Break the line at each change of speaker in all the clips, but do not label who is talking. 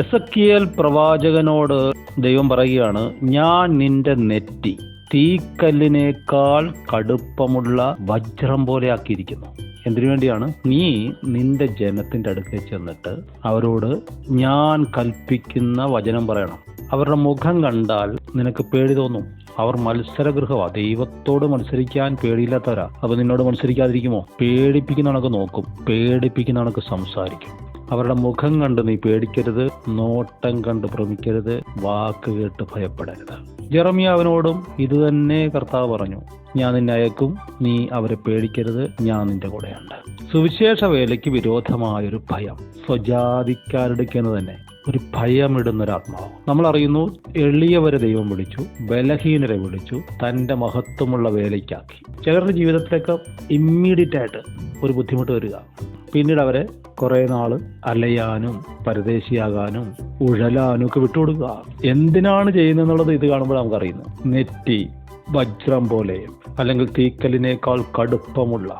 Ezekiel പ്രവാചകനോട് ദൈവം പറയുകയാണ്, ഞാൻ നിന്റെ നെറ്റി തീക്കല്ലിനേക്കാൾ കടുപ്പമുള്ള വജ്രം പോലെ ആക്കിയിരിക്കുന്നു. എന്തിനു വേണ്ടിയാണ്? നീ നിന്റെ ജനത്തിന്റെ അടുക്കൽ ചെന്നിട്ട് അവരോട് ഞാൻ കൽപ്പിക്കുന്ന വചനം പറയണം. അവരുടെ മുഖം കണ്ടാൽ നിനക്ക് പേടി തോന്നും. അവർ മത്സരഗൃഹമാ, ദൈവത്തോട് മത്സരിക്കാൻ പേടിയില്ലാത്തവരാ. അപ്പൊ നിന്നോട് മത്സരിക്കാതിരിക്കുമോ? പേടിപ്പിക്കുന്ന കണക്ക് നോക്കും, പേടിപ്പിക്കുന്ന കണക്ക് സംസാരിക്കും. അവരുടെ മുഖം കണ്ട് നീ പേടിക്കരുത്, നോട്ടം കണ്ട് ഭ്രമിക്കരുത്, വാക്ക് കേട്ട് ഭയപ്പെടരുത്. ജെറമ്യാവിനോടും ഇത് തന്നെ കർത്താവ് പറഞ്ഞു, ഞാൻ നിന്നെ അയക്കും, നീ അവരെ പേടിക്കരുത്, ഞാൻ നിന്റെ കൂടെയുണ്ട്. സുവിശേഷ വേലയ്ക്ക് വിരോധമായൊരു ഭയം, സ്വജാതിക്കാരെടുക്കുന്നത് തന്നെ ഒരു ഭയമിടുന്നൊരാത്മാവ്. നമ്മൾ അറിയുന്നു, എളിയവരെ ദൈവം വിളിച്ചു, ബലഹീനരെ വിളിച്ചു, തൻ്റെ മഹത്വമുള്ള വേലയ്ക്കാക്കി. ചിലരുടെ ജീവിതത്തിലേക്ക് ഇമ്മീഡിയറ്റ് ആയിട്ട് ഒരു ബുദ്ധിമുട്ട് വരിക, പിന്നീട് അവരെ കുറെ നാള് അലയാനും പരദേശിയാകാനും ഉഴലാനും ഒക്കെ വിട്ടുകൊടുക്കുക. എന്തിനാണ് ചെയ്യുന്നതെന്നുള്ളത് ഇത് കാണുമ്പോൾ നമുക്കറിയുന്നു. നെറ്റി വജ്രം പോലെ അല്ലെങ്കിൽ തീക്കലിനേക്കാൾ കടുപ്പമുള്ള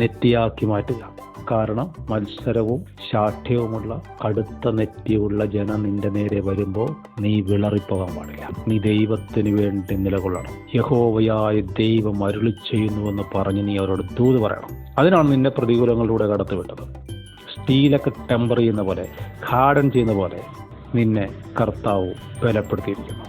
നെറ്റിയാക്കി മാറ്റുക. കാരണം മത്സരവും ശാഠ്യവുമുള്ള കടുത്ത നെറ്റിയുള്ള ജനം നിന്റെ നേരെ വരുമ്പോൾ നീ വിളറിപ്പോകാൻ പാടില്ല. നീ ദൈവത്തിന് വേണ്ടി നിലകൊള്ളണം. യഹോവയായ ദൈവം അരുളി ചെയ്യുന്നുവെന്ന് പറഞ്ഞ് നീ അവരോട് ദൂത് പറയണം. അതിനാണ് നിന്നെ പ്രതികൂലങ്ങളിലൂടെ കടത്തിവിട്ടത്. സ്റ്റീലൊക്കെ ടെമ്പർ ചെയ്യുന്ന പോലെ, ഹാർഡൻ ചെയ്യുന്ന പോലെ നിന്നെ കർത്താവ് ബലപ്പെടുത്തിയിരിക്കുന്നു.